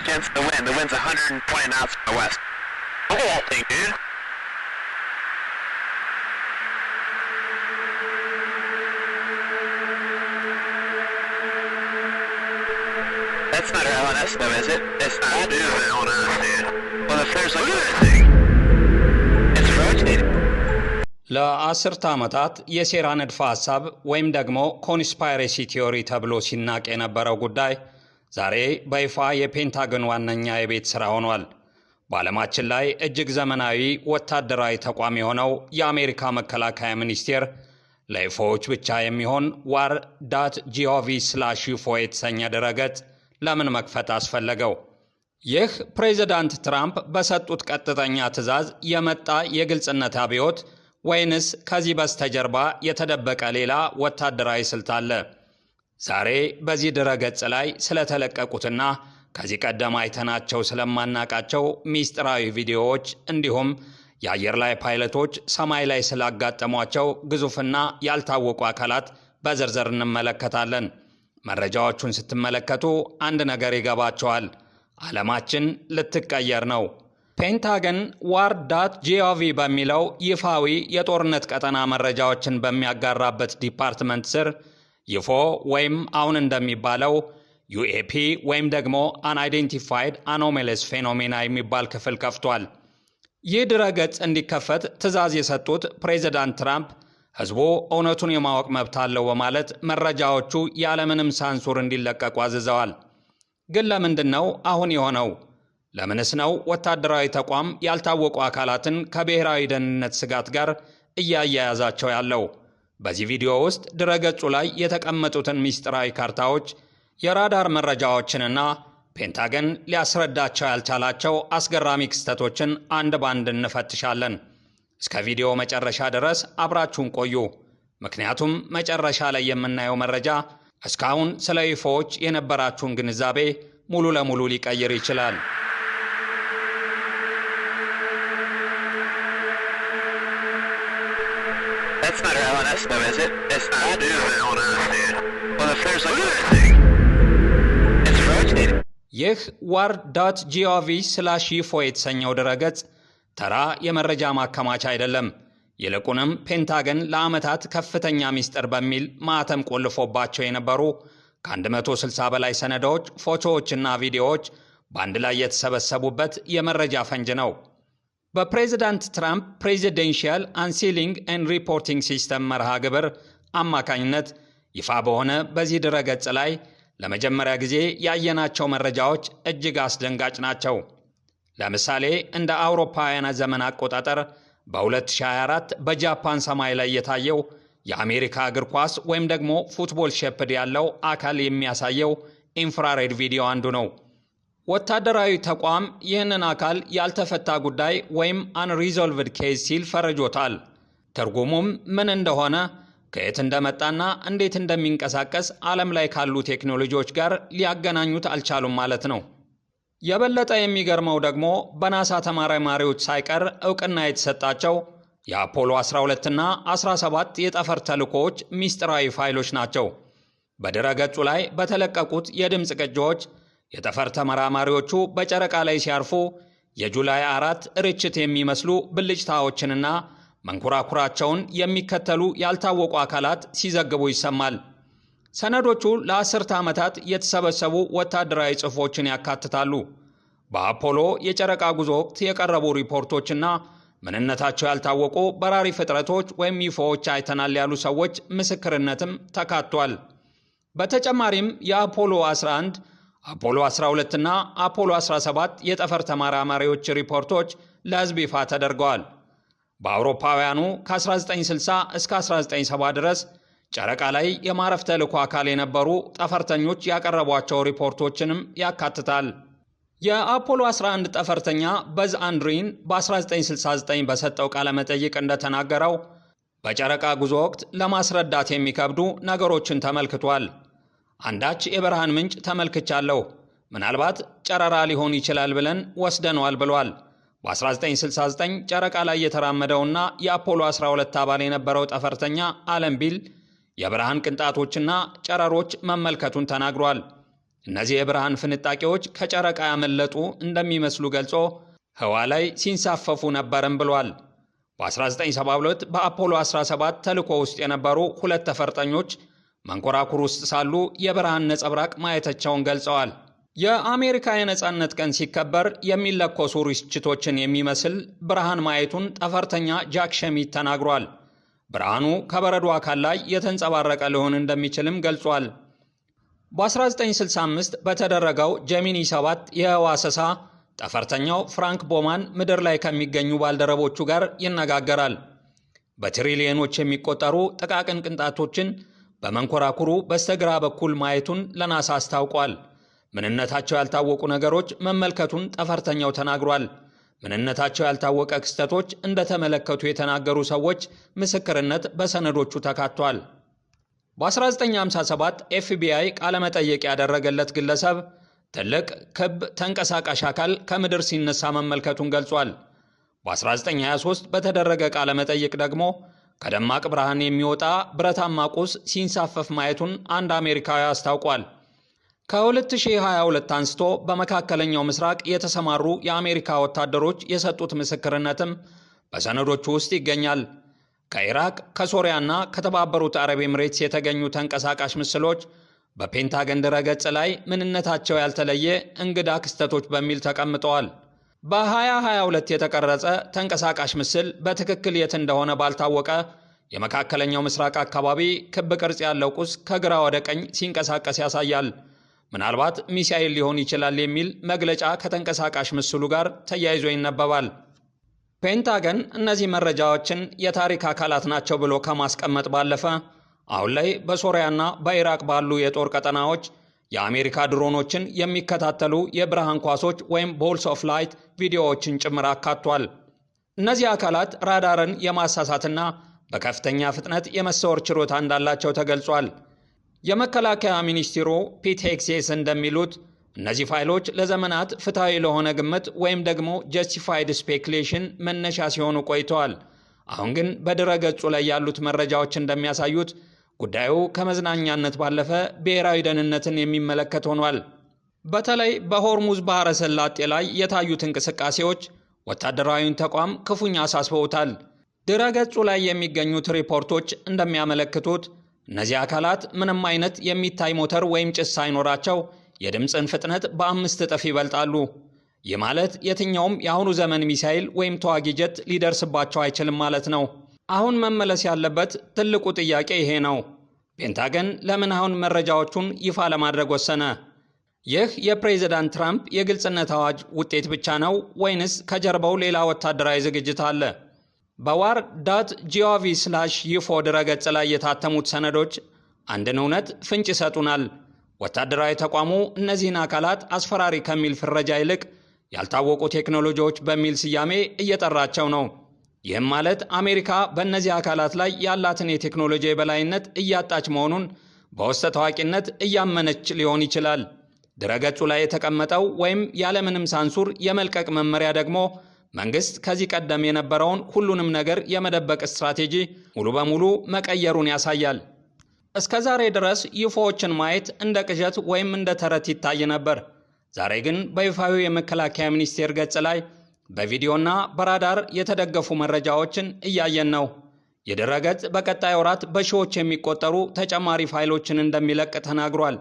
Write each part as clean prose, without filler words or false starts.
against the wind. The wind's 120 knots from the west. Look at that thing, dude. That's not our LNS though, is it? It's not. That is an LNS, dude. Well, if there's like a thing, it's rotating. ለአስርተ ዓመታት የሴራ ንድፈ ሐሳብ ወይም ደግሞ ኮንስፓይሬሲ ቲዮሪ ተብሎ ሲናቅ የነበረው ጉዳይ ዛሬ በይፋ የፔንታገን ዋነኛ የቤት ሥራ ሆኗል። በዓለማችን ላይ እጅግ ዘመናዊ ወታደራዊ ተቋም የሆነው የአሜሪካ መከላከያ ሚኒስቴር ለዩፎዎች ብቻ የሚሆን war.gov/ufo የተሰኘ ድረገጽ ለምን መክፈት አስፈለገው? ይህ ፕሬዝዳንት ትራምፕ በሰጡት ቀጥተኛ ትዕዛዝ የመጣ የግልጽነት አብዮት ወይንስ ከዚህ በስተጀርባ የተደበቀ ሌላ ወታደራዊ ስልት አለ? ዛሬ በዚህ ድረገጽ ላይ ስለተለቀቁትና ከዚህ ቀደም አይተናቸው ስለማናቃቸው ሚስጥራዊ ቪዲዮዎች እንዲሁም የአየር ላይ ፓይለቶች ሰማይ ላይ ስላጋጠሟቸው ግዙፍና ያልታወቁ አካላት በዝርዝር እንመለከታለን። መረጃዎቹን ስትመለከቱ አንድ ነገር ይገባቸዋል። ዓለማችን ልትቀየር ነው። ፔንታገን war.gov በሚለው ይፋዊ የጦርነት ቀጠና መረጃዎችን በሚያጋራበት ዲፓርትመንት ስር ይፎ ወይም አሁን እንደሚባለው UAP ወይም ደግሞ Unidentified Anomalous Phenomena የሚባል ክፍል ከፍቷል። ይህ ድረገጽ እንዲከፈት ትዕዛዝ የሰጡት ፕሬዝዳንት ትራምፕ ህዝቡ እውነቱን የማወቅ መብት አለው በማለት መረጃዎቹ ያለምንም ሳንሱር እንዲለቀቁ አዝዘዋል። ግን ለምንድነው አሁን የሆነው? ለምንስ ነው ወታደራዊ ተቋም ያልታወቁ አካላትን ከብሔራዊ ደህንነት ስጋት ጋር እያያያዛቸው ያለው? በዚህ ቪዲዮ ውስጥ ድረገጹ ላይ የተቀመጡትን ሚስጥራዊ ካርታዎች፣ የራዳር መረጃዎችንና ፔንታገን ሊያስረዳቸው ያልቻላቸው አስገራሚ ክስተቶችን አንድ ባንድ እንፈትሻለን። እስከ ቪዲዮ መጨረሻ ድረስ አብራችሁን ቆዩ። ምክንያቱም መጨረሻ ላይ የምናየው መረጃ እስካሁን ስለ ዩፎዎች የነበራችሁን ግንዛቤ ሙሉ ለሙሉ ሊቀይር ይችላል። That's not our LNS though, is it? It's not. That is an LNS, dude. Well, if there's like a thing, it's rotating. ይህ war.gov/ufo የተሰኘው ድረገጽ ተራ የመረጃ ማከማቻ አይደለም። ይልቁንም ፔንታገን ለዓመታት ከፍተኛ ሚስጥር በሚል ማህተም ቆልፎባቸው የነበሩ ከ160 በላይ ሰነዶች፣ ፎቶዎችና ቪዲዮዎች በአንድ ላይ የተሰበሰቡበት የመረጃ ፈንጅ ነው። በፕሬዝዳንት ትራምፕ ፕሬዚደንሻል አንሲሊንግ ኤንድ ሪፖርቲንግ ሲስተም መርሃ ግብር አማካኝነት ይፋ በሆነ በዚህ ድረገጽ ላይ ለመጀመሪያ ጊዜ ያየናቸው መረጃዎች እጅግ አስደንጋጭ ናቸው። ለምሳሌ እንደ አውሮፓውያን ዘመን አቆጣጠር በ2024 በጃፓን ሰማይ ላይ የታየው የአሜሪካ እግር ኳስ ወይም ደግሞ ፉትቦል ሼፕድ ያለው አካል የሚያሳየው ኢንፍራሬድ ቪዲዮ አንዱ ነው። ወታደራዊ ተቋም ይህንን አካል ያልተፈታ ጉዳይ ወይም አንሪዞልቭድ ኬዝ ሲል ፈርጆታል። ትርጉሙም ምን እንደሆነ፣ ከየት እንደመጣና እንዴት እንደሚንቀሳቀስ ዓለም ላይ ካሉ ቴክኖሎጂዎች ጋር ሊያገናኙት አልቻሉም ማለት ነው። የበለጠ የሚገርመው ደግሞ በናሳ ተመራማሪዎች ሳይቀር ዕውቅና የተሰጣቸው የአፖሎ 12 እና 17 የጠፈር ተልእኮዎች ሚስጥራዊ ፋይሎች ናቸው። በድረገጹ ላይ በተለቀቁት የድምፅ ቅጂዎች የጠፈር ተመራማሪዎቹ በጨረቃ ላይ ሲያርፉ የጁላይ 4 ርችት የሚመስሉ ብልጭታዎችንና መንኮራኩራቸውን የሚከተሉ ያልታወቁ አካላት ሲዘግቡ ይሰማል። ሰነዶቹ ለአስርተ ዓመታት የተሰበሰቡ ወታደራዊ ጽሑፎችን ያካትታሉ። በአፖሎ የጨረቃ ጉዞ ወቅት የቀረቡ ሪፖርቶችና ምንነታቸው ያልታወቁ በራሪ ፍጥረቶች ወይም ዩፎዎች አይተናል ያሉ ሰዎች ምስክርነትም ተካቷል። በተጨማሪም የአፖሎ 11፣ አፖሎ 12 እና አፖሎ 17 የጠፈር ተመራማሪዎች ሪፖርቶች ለሕዝብ ይፋ ተደርገዋል። በአውሮፓውያኑ ከ1960 እስከ 1970 ድረስ ጨረቃ ላይ የማረፍ ተልእኮ አካል የነበሩ ጠፈርተኞች ያቀረቧቸው ሪፖርቶችንም ያካትታል። የአፖሎ 11 ጠፈርተኛ በዝ አንድሪን በ1969 በሰጠው ቃለ መጠይቅ እንደተናገረው በጨረቃ ጉዞ ወቅት ለማስረዳት የሚከብዱ ነገሮችን ተመልክቷል። አንዳች የብርሃን ምንጭ ተመልክቻለሁ፣ ምናልባት ጨረራ ሊሆን ይችላል ብለን ወስደነዋል ብሏል። በ1969 ጨረቃ ላይ የተራመደውና የአፖሎ 12 አባል የነበረው ጠፈርተኛ አለን ቢል የብርሃን ቅንጣቶችና ጨረሮች መመልከቱን ተናግሯል። እነዚህ የብርሃን ፍንጣቂዎች ከጨረቃ ያመለጡ እንደሚመስሉ ገልጾ ህዋ ላይ ሲንሳፈፉ ነበርም ብሏል። በ1972 በአፖሎ 17 ተልዕኮ ውስጥ የነበሩ 2 ተፈርጠኞች መንኮራኩር ውስጥ ሳሉ የብርሃን ነጸብራቅ ማየታቸውን ገልጸዋል። የአሜሪካ የነጻነት ቀን ሲከበር የሚለኮሱ ርችቶችን የሚመስል ብርሃን ማየቱን ጠፈርተኛ ጃክ ሸሚት ተናግሯል። ብርሃኑ ከበረዶ አካል ላይ የተንጸባረቀ ሊሆን እንደሚችልም ገልጿል። በ1965 በተደረገው ጀሚኒ 7 የህዋ አሰሳ ጠፈርተኛው ፍራንክ ቦማን ምድር ላይ ከሚገኙ ባልደረቦቹ ጋር ይነጋገራል። በትሪሊዮኖች የሚቆጠሩ ጥቃቅን ቅንጣቶችን በመንኮራኩሩ በስተግራ በኩል ማየቱን ለናሳ አስታውቋል። ምንነታቸው ያልታወቁ ነገሮች መመልከቱን ጠፈርተኛው ተናግሯል። ምንነታቸው ያልታወቀ ክስተቶች እንደተመለከቱ የተናገሩ ሰዎች ምስክርነት በሰነዶቹ ተካቷል። በ1957 ኤፍቢአይ ቃለመጠየቅ ያደረገለት ግለሰብ ትልቅ ክብ ተንቀሳቃሽ አካል ከምድር ሲነሳ መመልከቱን ገልጿል። በ1923 በተደረገ ቃለመጠይቅ ደግሞ ከደማቅ ብርሃን የሚወጣ ብረታማ ቁስ ሲንሳፈፍ ማየቱን አንድ አሜሪካዊ አስታውቋል። ከ2022 አንስቶ በመካከለኛው ምስራቅ የተሰማሩ የአሜሪካ ወታደሮች የሰጡት ምስክርነትም በሰነዶቹ ውስጥ ይገኛል። ከኢራቅ፣ ከሶሪያና ከተባበሩት አረብ ኤምሬትስ የተገኙ ተንቀሳቃሽ ምስሎች በፔንታገን ድረገጽ ላይ ምንነታቸው ያልተለየ እንግዳ ክስተቶች በሚል ተቀምጠዋል። በ2022 የተቀረጸ ተንቀሳቃሽ ምስል በትክክል የት እንደሆነ ባልታወቀ የመካከለኛው ምስራቅ አካባቢ ክብ ቅርጽ ያለው ቁስ ከግራ ወደ ቀኝ ሲንቀሳቀስ ያሳያል። ምናልባት ሚሳኤል ሊሆን ይችላል የሚል መግለጫ ከተንቀሳቃሽ ምስሉ ጋር ተያይዞ ይነበባል። ፔንታገን እነዚህ መረጃዎችን የታሪክ አካላት ናቸው ብሎ ከማስቀመጥ ባለፈ አሁን ላይ በሶሪያና በኢራቅ ባሉ የጦር ቀጠናዎች የአሜሪካ ድሮኖችን የሚከታተሉ የብርሃን ኳሶች ወይም ቦልስ ኦፍ ላይት ቪዲዮዎችን ጭምር አካቷል። እነዚህ አካላት ራዳርን የማሳሳትና በከፍተኛ ፍጥነት የመሰወር ችሎታ እንዳላቸው ተገልጿል። የመከላከያ ሚኒስትሩ ፒት ሄግሴስ እንደሚሉት እነዚህ ፋይሎች ለዘመናት ፍትሐዊ ለሆነ ግምት ወይም ደግሞ ጀስቲፋይድ ስፔኩሌሽን መነሻ ሲሆኑ ቆይተዋል። አሁን ግን በድረገጹ ላይ ያሉት መረጃዎች እንደሚያሳዩት ጉዳዩ ከመዝናኛነት ባለፈ ብሔራዊ ደህንነትን የሚመለከት ሆኗል። በተለይ በሆርሙዝ ባህረ ሰላጤ ላይ የታዩት እንቅስቃሴዎች ወታደራዊውን ተቋም ክፉኛ አሳስበውታል። ድረገጹ ላይ የሚገኙት ሪፖርቶች እንደሚያመለክቱት እነዚህ አካላት ምንም አይነት የሚታይ ሞተር ወይም ጭስ ሳይኖራቸው የድምፅን ፍጥነት በ5 እጥፍ ይበልጣሉ። ይህ ማለት የትኛውም የአሁኑ ዘመን ሚሳኤል ወይም ተዋጊ ጀት ሊደርስባቸው አይችልም ማለት ነው። አሁን መመለስ ያለበት ትልቁ ጥያቄ ይሄ ነው። ፔንታገን ለምን አሁን መረጃዎቹን ይፋ ለማድረግ ወሰነ? ይህ የፕሬዝዳንት ትራምፕ የግልጽነት አዋጅ ውጤት ብቻ ነው ወይንስ ከጀርባው ሌላ ወታደራዊ ዝግጅት አለ? በwar.gov/info ድረገጽ ላይ የታተሙት ሰነዶች አንድን እውነት ፍንጭ ይሰጡናል። ወታደራዊ ተቋሙ እነዚህን አካላት አስፈራሪ ከሚል ፍረጃ ይልቅ ያልታወቁ ቴክኖሎጂዎች በሚል ስያሜ እየጠራቸው ነው። ይህም ማለት አሜሪካ በእነዚህ አካላት ላይ ያላትን የቴክኖሎጂ የበላይነት እያጣች መሆኑን በውስጠ ታዋቂነት እያመነች ሊሆን ይችላል። ድረገጹ ላይ የተቀመጠው ወይም ያለምንም ሳንሱር የመልቀቅ መመሪያ ደግሞ መንግስት ከዚህ ቀደም የነበረውን ሁሉንም ነገር የመደበቅ ስትራቴጂ ሙሉ በሙሉ መቀየሩን ያሳያል። እስከ ዛሬ ድረስ ዩፎዎችን ማየት እንደ ቅዠት ወይም እንደ ተረት ይታይ ነበር። ዛሬ ግን በይፋዊ የመከላከያ ሚኒስቴር ገጽ ላይ በቪዲዮና በራዳር የተደገፉ መረጃዎችን እያየን ነው። የድረገጽ በቀጣይ ወራት በሺዎች የሚቆጠሩ ተጨማሪ ፋይሎችን እንደሚለቅ ተናግሯል።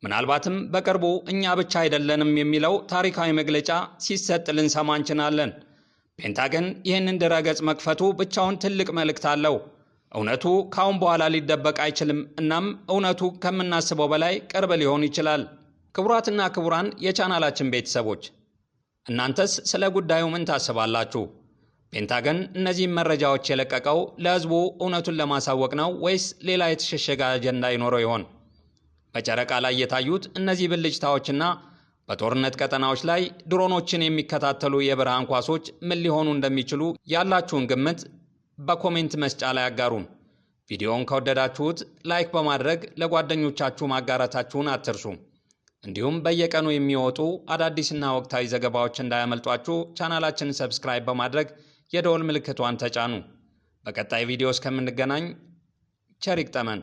ምናልባትም በቅርቡ እኛ ብቻ አይደለንም የሚለው ታሪካዊ መግለጫ ሲሰጥ ልንሰማ እንችላለን። ፔንታገን ይህንን ድረገጽ መክፈቱ ብቻውን ትልቅ መልእክት አለው። እውነቱ ካሁን በኋላ ሊደበቅ አይችልም። እናም እውነቱ ከምናስበው በላይ ቅርብ ሊሆን ይችላል። ክቡራትና ክቡራን የቻናላችን ቤተሰቦች እናንተስ ስለ ጉዳዩ ምን ታስባላችሁ? ፔንታገን እነዚህን መረጃዎች የለቀቀው ለሕዝቡ እውነቱን ለማሳወቅ ነው ወይስ ሌላ የተሸሸገ አጀንዳ ይኖረው ይሆን? በጨረቃ ላይ የታዩት እነዚህ ብልጭታዎችና በጦርነት ቀጠናዎች ላይ ድሮኖችን የሚከታተሉ የብርሃን ኳሶች ምን ሊሆኑ እንደሚችሉ ያላችሁን ግምት በኮሜንት መስጫ ላይ አጋሩን። ቪዲዮውን ከወደዳችሁት ላይክ በማድረግ ለጓደኞቻችሁ ማጋራታችሁን አትርሱ። እንዲሁም በየቀኑ የሚወጡ አዳዲስና ወቅታዊ ዘገባዎች እንዳያመልጧችሁ ቻናላችንን ሰብስክራይብ በማድረግ የደወል ምልክቷን ተጫኑ። በቀጣይ ቪዲዮ እስከምንገናኝ ቸር ይግጠመን።